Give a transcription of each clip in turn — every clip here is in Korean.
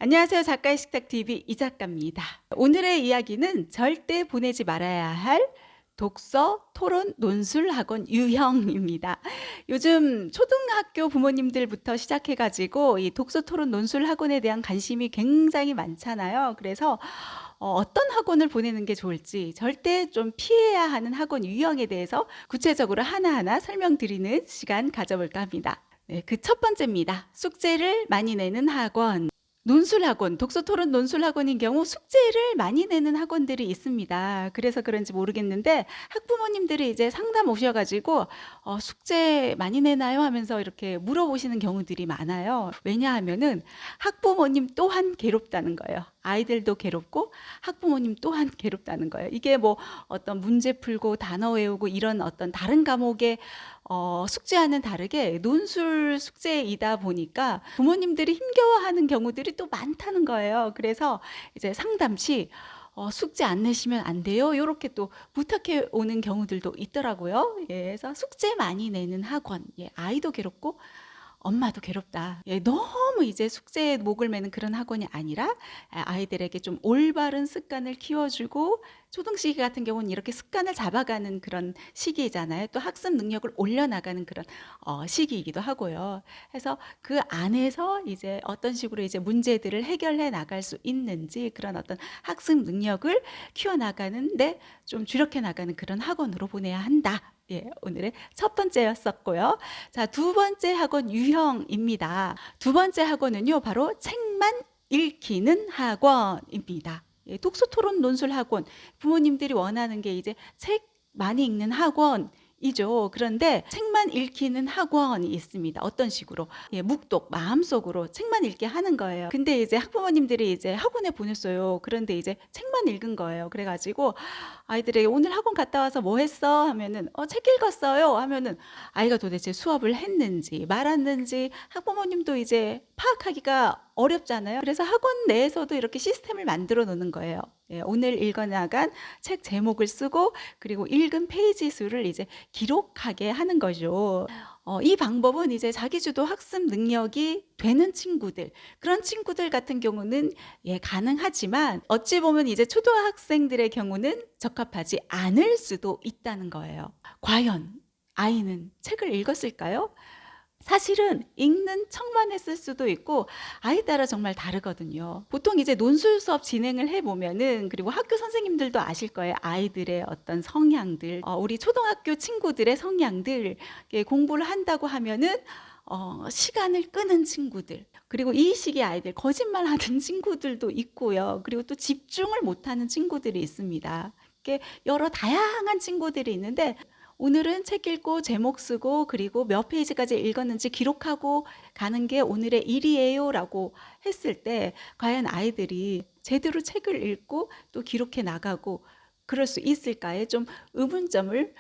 안녕하세요. 작가의 식탁TV 이 작가입니다. 오늘의 이야기는 절대 보내지 말아야 할 독서, 토론, 논술 학원 유형입니다. 요즘 초등학교 부모님들부터 시작해가지고 이 독서, 토론, 논술 학원에 대한 관심이 굉장히 많잖아요. 그래서 어떤 학원을 보내는 게 좋을지, 절대 좀 피해야 하는 학원 유형에 대해서 구체적으로 하나하나 설명드리는 시간 가져볼까 합니다. 네, 그 첫 번째입니다. 숙제를 많이 내는 학원. 논술학원, 독서토론 논술학원인 경우 숙제를 많이 내는 학원들이 있습니다. 그래서 그런지 모르겠는데 학부모님들이 이제 상담 오셔가지고 숙제 많이 내나요? 하면서 이렇게 물어보시는 경우들이 많아요. 왜냐하면은 학부모님 또한 괴롭다는 거예요. 아이들도 괴롭고 학부모님 또한 괴롭다는 거예요. 이게 뭐 어떤 문제 풀고 단어 외우고 이런 어떤 다른 과목의 숙제와는 다르게 논술 숙제이다 보니까 부모님들이 힘겨워하는 경우들이 또 많다는 거예요. 그래서 이제 상담 시 숙제 안 내시면 안 돼요. 이렇게 또 부탁해 오는 경우들도 있더라고요. 예, 그래서 숙제 많이 내는 학원, 예, 아이도 괴롭고 엄마도 괴롭다. 예, 너무 이제 숙제에 목을 매는 그런 학원이 아니라 아이들에게 좀 올바른 습관을 키워주고 초등시기 같은 경우는 이렇게 습관을 잡아가는 그런 시기잖아요. 또 학습 능력을 올려나가는 그런 시기이기도 하고요. 그래서 그 안에서 이제 어떤 식으로 이제 문제들을 해결해 나갈 수 있는지 그런 어떤 학습 능력을 키워나가는데 좀 주력해 나가는 그런 학원으로 보내야 한다. 예, 오늘의 첫 번째였었고요. 자, 두 번째 학원 유형입니다. 두 번째 학원은요, 바로 책만 읽히는 학원입니다. 예, 독서 토론 논술 학원. 부모님들이 원하는 게 이제 책 많이 읽는 학원이죠. 그런데 책만 읽히는 학원이 있습니다. 어떤 식으로? 예, 묵독, 마음속으로 책만 읽게 하는 거예요. 근데 이제 학부모님들이 이제 학원에 보냈어요. 그런데 이제 책만 읽은 거예요. 그래가지고 아이들에게 오늘 학원 갔다 와서 뭐 했어? 하면은 책 읽었어요. 하면은 아이가 도대체 수업을 했는지 말았는지 학부모님도 이제 파악하기가 어렵잖아요. 그래서 학원 내에서도 이렇게 시스템을 만들어 놓는 거예요. 예, 오늘 읽어나간 책 제목을 쓰고 그리고 읽은 페이지 수를 이제 기록하게 하는 거죠. 이 방법은 이제 자기주도 학습 능력이 되는 친구들, 그런 친구들 같은 경우는 예, 가능하지만 어찌 보면 이제 초등학생들의 경우는 적합하지 않을 수도 있다는 거예요. 과연 아이는 책을 읽었을까요? 사실은 읽는 척만 했을 수도 있고 아이 따라 정말 다르거든요. 보통 이제 논술 수업 진행을 해보면은 그리고 학교 선생님들도 아실 거예요. 아이들의 어떤 성향들, 우리 초등학교 친구들의 성향들 공부를 한다고 하면은 시간을 끄는 친구들, 그리고 이 시기의 아이들 거짓말하는 친구들도 있고요. 그리고 또 집중을 못하는 친구들이 있습니다. 이렇게 여러 다양한 친구들이 있는데 오늘은 책 읽고 제목 쓰고 그리고 몇 페이지까지 읽었는지 기록하고 가는 게 오늘의 일이에요 라고 했을 때 과연 아이들이 제대로 책을 읽고 또 기록해 나가고 그럴 수 있을까에 좀 의문점을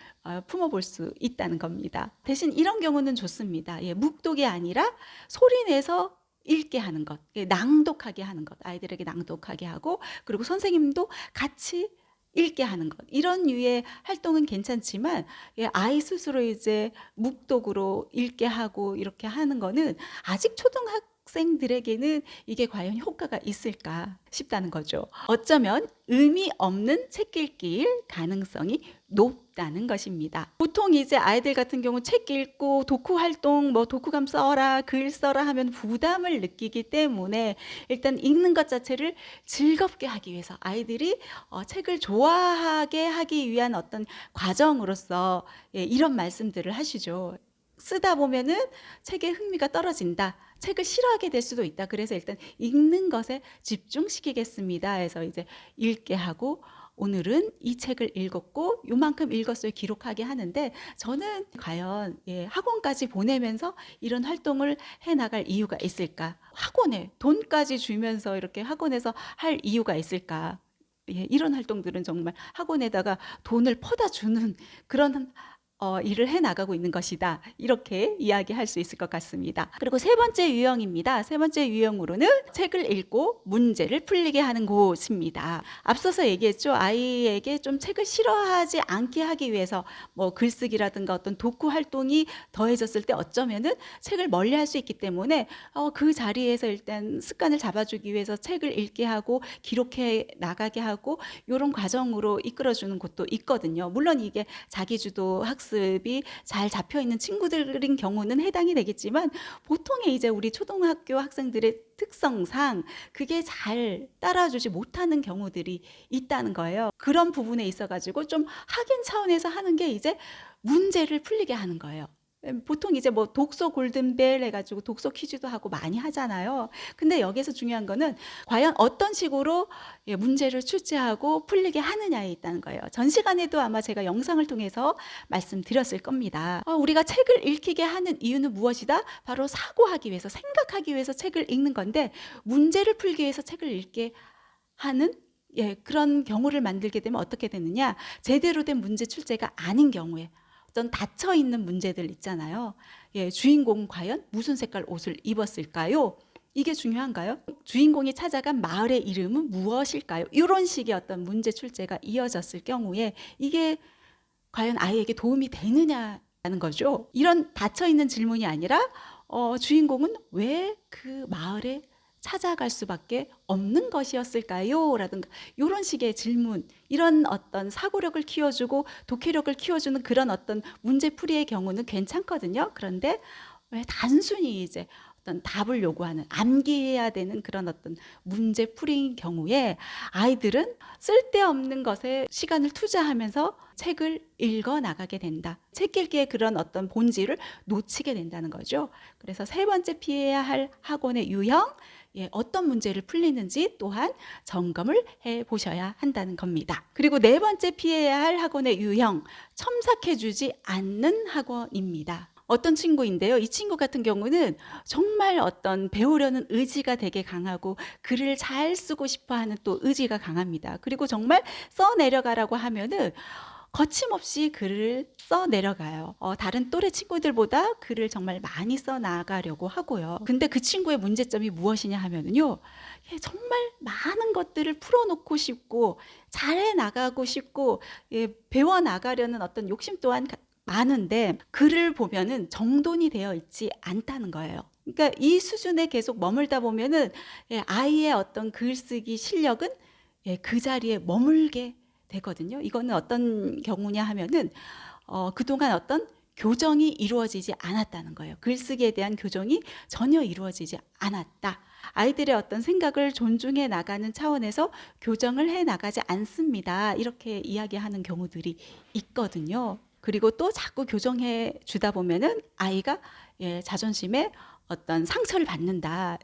품어볼 수 있다는 겁니다. 대신 이런 경우는 좋습니다. 예, 묵독이 아니라 소리 내서 읽게 하는 것, 낭독하게 하는 것, 아이들에게 낭독하게 하고 그리고 선생님도 같이 읽게 하는 것, 이런 류의 활동은 괜찮지만 예, 아이 스스로 이제 묵독으로 읽게 하고 이렇게 하는 거는 아직 초등학생들에게는 이게 과연 효과가 있을까 싶다는 거죠. 어쩌면 의미 없는 책 읽기일 가능성이 높다는 것입니다. 보통 이제 아이들 같은 경우 책 읽고 도쿠 활동, 뭐 독후감 써라, 글 써라 하면 부담을 느끼기 때문에 일단 읽는 것 자체를 즐겁게 하기 위해서 아이들이 책을 좋아하게 하기 위한 어떤 과정으로서 예, 이런 말씀들을 하시죠. 쓰다 보면은 책에 흥미가 떨어진다. 책을 싫어하게 될 수도 있다. 그래서 일단 읽는 것에 집중시키겠습니다. 해서 이제 읽게 하고 오늘은 이 책을 읽었고 요만큼 읽었어요 기록하게 하는데 저는 과연 예, 학원까지 보내면서 이런 활동을 해나갈 이유가 있을까? 학원에 돈까지 주면서 이렇게 학원에서 할 이유가 있을까? 예, 이런 활동들은 정말 학원에다가 돈을 퍼다 주는 그런 일을 해 나가고 있는 것이다. 이렇게 이야기할 수 있을 것 같습니다. 그리고 세 번째 유형입니다. 세 번째 유형으로는 책을 읽고 문제를 풀리게 하는 곳입니다. 앞서서 얘기했죠. 아이에게 좀 책을 싫어하지 않게 하기 위해서 뭐 글쓰기라든가 어떤 독후 활동이 더해졌을 때 어쩌면은 책을 멀리할 수 있기 때문에 그 자리에서 일단 습관을 잡아주기 위해서 책을 읽게 하고 기록해 나가게 하고 이런 과정으로 이끌어주는 곳도 있거든요. 물론 이게 자기주도 학습이 잘 잡혀 있는 친구들인 경우는 해당이 되겠지만 보통의 이제 우리 초등학교 학생들의 특성상 그게 잘 따라주지 못하는 경우들이 있다는 거예요. 그런 부분에 있어가지고 좀 확인 차원에서 하는 게 이제 문제를 풀리게 하는 거예요. 보통 이제 뭐 독서 골든벨 해가지고 독서 퀴즈도 하고 많이 하잖아요. 근데 여기서 중요한 거는 과연 어떤 식으로 문제를 출제하고 풀리게 하느냐에 있다는 거예요. 전 시간에도 아마 제가 영상을 통해서 말씀드렸을 겁니다. 우리가 책을 읽히게 하는 이유는 무엇이다? 바로 사고하기 위해서, 생각하기 위해서 책을 읽는 건데 문제를 풀기 위해서 책을 읽게 하는 그런 경우를 만들게 되면 어떻게 되느냐? 제대로 된 문제 출제가 아닌 경우에 어떤 닫혀 있는 문제들 있잖아요. 주인공은 과연 무슨 색깔 옷을 입었을까요? 이게 중요한가요? 주인공이 찾아간 마을의 이름은 무엇일까요? 이런 식의 어떤 문제 출제가 이어졌을 경우에 이게 과연 아이에게 도움이 되느냐는 거죠. 이런 닫혀 있는 질문이 아니라 주인공은 왜 그 마을에 찾아갈 수밖에 없는 것이었을까요? 라든가 이런 식의 질문, 이런 어떤 사고력을 키워주고 독해력을 키워주는 그런 어떤 문제풀이의 경우는 괜찮거든요. 그런데 왜 단순히 이제 어떤 답을 요구하는, 암기해야 되는 그런 어떤 문제풀이인 경우에 아이들은 쓸데없는 것에 시간을 투자하면서 책을 읽어 나가게 된다. 책 읽기의 그런 어떤 본질을 놓치게 된다는 거죠. 그래서 세 번째 피해야 할 학원의 유형, 어떤 문제를 풀리는지 또한 점검을 해 보셔야 한다는 겁니다. 그리고 네 번째 피해야 할 학원의 유형, 첨삭해주지 않는 학원입니다. 어떤 친구인데요. 이 친구 같은 경우는 정말 어떤 배우려는 의지가 되게 강하고 글을 잘 쓰고 싶어 하는 또 의지가 강합니다. 그리고 정말 써내려가라고 하면은 거침없이 글을 써 내려가요. 다른 또래 친구들보다 글을 정말 많이 써 나가려고 하고요. 근데 그 친구의 문제점이 무엇이냐 하면은요, 정말 많은 것들을 풀어놓고 싶고 잘해 나가고 싶고 배워 나가려는 어떤 욕심 또한 많은데 글을 보면은 정돈이 되어 있지 않다는 거예요. 그러니까 이 수준에 계속 머물다 보면은 아이의 어떤 글쓰기 실력은 그 자리에 머물게 되거든요. 이거는 어떤 경우냐 하면은 그동안 어떤 교정이 이루어지지 않았다는 거예요. 글쓰기에 대한 교정이 전혀 이루어지지 않았다. 아이들의 어떤 생각을 존중해 나가는 차원에서 교정을 해 나가지 않습니다. 이렇게 이야기하는 경우들이 있거든요. 그리고 또 자꾸 교정해 주다 보면은 아이가 자존심에 어떤 상처를 받는다.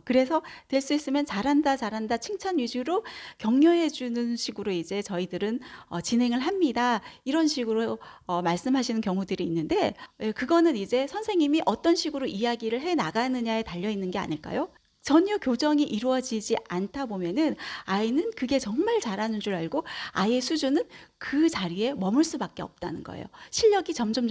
그래서 될 수 있으면 잘한다, 잘한다, 칭찬 위주로 격려해 주는 식으로 이제 저희들은 진행을 합니다. 이런 식으로 말씀하시는 경우들이 있는데 그거는 이제 선생님이 어떤 식으로 이야기를 해 나가느냐에 달려 있는 게 아닐까요? 전혀 교정이 이루어지지 않다 보면은 아이는 그게 정말 잘하는 줄 알고 아이의 수준은 그 자리에 머물 수밖에 없다는 거예요. 실력이 점점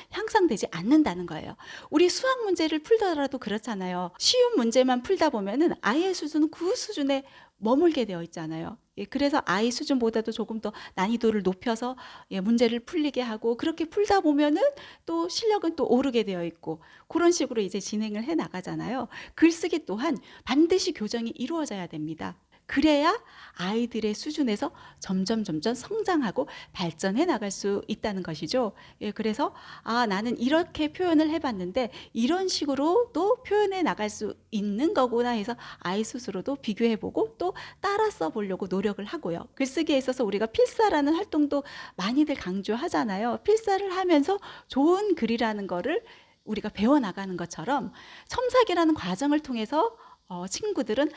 향상되지 않는다는 거예요. 우리 수학 문제를 풀더라도 그렇잖아요. 쉬운 문제만 풀다 보면은 아이의 수준은 그 수준에 머물게 되어 있잖아요. 그래서 아이 수준보다도 조금 더 난이도를 높여서 문제를 풀리게 하고 그렇게 풀다 보면은 또 실력은 또 오르게 되어 있고 그런 식으로 이제 진행을 해 나가잖아요. 글쓰기 또한 반드시 교정이 이루어져야 됩니다. 그래야 아이들의 수준에서 점점 성장하고 발전해 나갈 수 있다는 것이죠. 그래서 나는 이렇게 표현을 해봤는데 이런 식으로도 표현해 나갈 수 있는 거구나 해서 아이 스스로도 비교해보고 또 따라 써보려고 노력을 하고요. 글쓰기에 있어서 우리가 필사라는 활동도 많이들 강조하잖아요. 필사를 하면서 좋은 글이라는 거를 우리가 배워나가는 것처럼 첨삭이라는 과정을 통해서 친구들은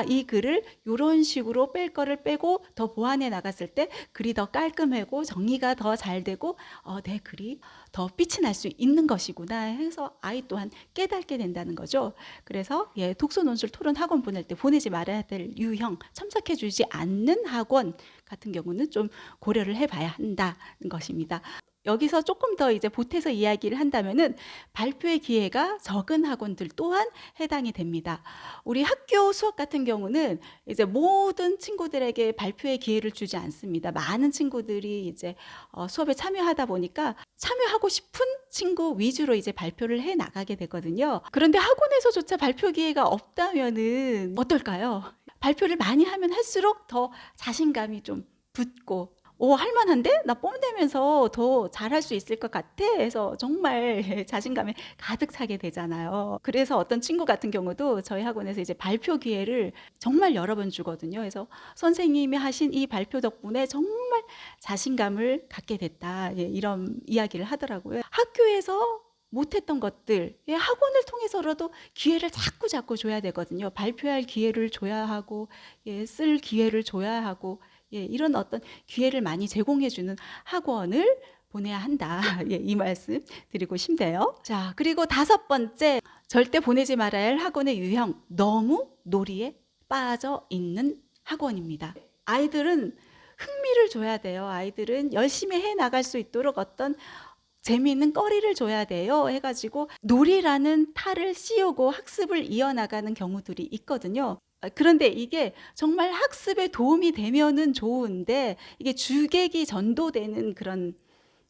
이 글을 이런 식으로 뺄 거를 빼고 더 보완해 나갔을 때 글이 더 깔끔하고 정리가 더 잘 되고 내 글이 더 빛이 날 수 있는 것이구나 해서 아이 또한 깨닫게 된다는 거죠. 그래서 독서 논술 토론 학원 보낼 때 보내지 말아야 될 유형, 첨삭해 주지 않는 학원 같은 경우는 좀 고려를 해봐야 한다는 것입니다. 여기서 조금 더 이제 보태서 이야기를 한다면은 발표의 기회가 적은 학원들 또한 해당이 됩니다. 우리 학교 수업 같은 경우는 이제 모든 친구들에게 발표의 기회를 주지 않습니다. 많은 친구들이 이제 수업에 참여하다 보니까 참여하고 싶은 친구 위주로 이제 발표를 해 나가게 되거든요. 그런데 학원에서조차 발표 기회가 없다면은 어떨까요? 발표를 많이 하면 할수록 더 자신감이 좀 붙고 할만한데? 나 뽐내면서 더 잘할 수 있을 것 같아 해서 정말 자신감에 가득 차게 되잖아요. 그래서 어떤 친구 같은 경우도 저희 학원에서 이제 발표 기회를 정말 여러 번 주거든요. 그래서 선생님이 하신 이 발표 덕분에 정말 자신감을 갖게 됐다. 예, 이런 이야기를 하더라고요. 학교에서 못했던 것들, 예, 학원을 통해서라도 기회를 자꾸 줘야 되거든요. 발표할 기회를 줘야 하고, 예, 쓸 기회를 줘야 하고, 예, 이런 어떤 기회를 많이 제공해주는 학원을 보내야 한다. 예, 이 말씀 드리고 싶네요. 자, 그리고 5번째, 절대 보내지 말아야 할 학원의 유형, 너무 놀이에 빠져 있는 학원입니다. 아이들은 흥미를 줘야 돼요. 아이들은 열심히 해 나갈 수 있도록 어떤 재미있는 거리를 줘야 돼요 해가지고 놀이라는 탈을 씌우고 학습을 이어나가는 경우들이 있거든요. 그런데 이게 정말 학습에 도움이 되면은 좋은데 이게 주객이 전도되는 그런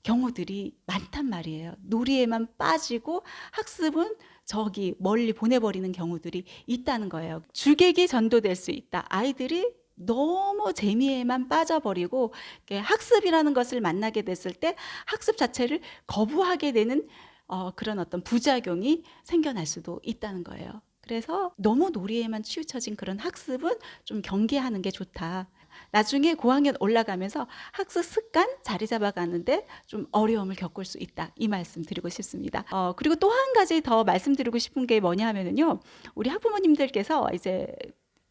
경우들이 많단 말이에요. 놀이에만 빠지고 학습은 저기 멀리 보내버리는 경우들이 있다는 거예요. 주객이 전도될 수 있다. 아이들이 너무 재미에만 빠져버리고 학습이라는 것을 만나게 됐을 때 학습 자체를 거부하게 되는 그런 어떤 부작용이 생겨날 수도 있다는 거예요. 그래서 너무 놀이에만 치우쳐진 그런 학습은 좀 경계하는 게 좋다. 나중에 고학년 올라가면서 학습 습관 자리 잡아가는데 좀 어려움을 겪을 수 있다. 이 말씀 드리고 싶습니다. 그리고 또 한 가지 더 말씀드리고 싶은 게 뭐냐 하면은요. 우리 학부모님들께서 이제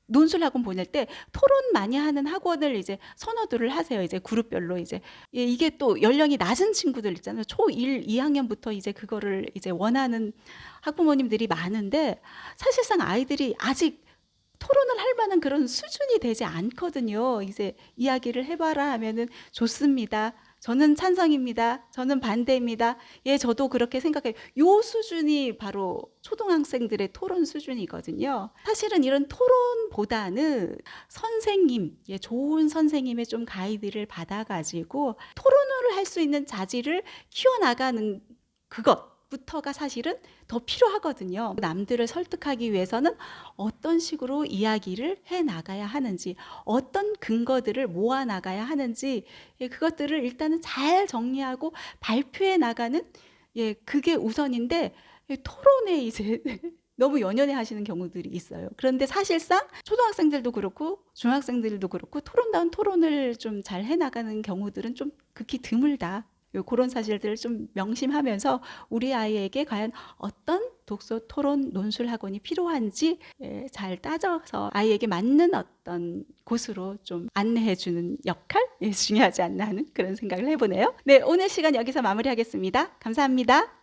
논술 학원 보낼 때 토론 많이 하는 학원을 이제 선호도를 하세요. 이제 그룹별로 이제 이게 또 연령이 낮은 친구들 있잖아요. 초1, 2학년부터 이제 그거를 이제 원하는 학부모님들이 많은데 사실상 아이들이 아직 토론을 할 만한 그런 수준이 되지 않거든요. 이제 이야기를 해봐라 하면은 좋습니다. 저는 찬성입니다. 저는 반대입니다. 예, 저도 그렇게 생각해요. 요 수준이 바로 초등학생들의 토론 수준이거든요. 사실은 이런 토론보다는 선생님, 예, 좋은 선생님의 좀 가이드를 받아가지고 토론을 할 수 있는 자질을 키워나가는 그것부터가 사실은 더 필요하거든요. 남들을 설득하기 위해서는 어떤 식으로 이야기를 해 나가야 하는지, 어떤 근거들을 모아 나가야 하는지, 예, 그것들을 일단은 잘 정리하고 발표해 나가는, 예, 그게 우선인데, 예, 토론에 이제 너무 연연해 하시는 경우들이 있어요. 그런데 사실상 초등학생들도 그렇고 중학생들도 그렇고 토론다운 토론을 좀 잘 해 나가는 경우들은 좀 극히 드물다. 그런 사실들을 좀 명심하면서 우리 아이에게 과연 어떤 독서 토론 논술 학원이 필요한지 잘 따져서 아이에게 맞는 어떤 곳으로 좀 안내해 주는 역할 중요하지 않나 하는 그런 생각을 해보네요. 네, 오늘 시간 여기서 마무리하겠습니다. 감사합니다.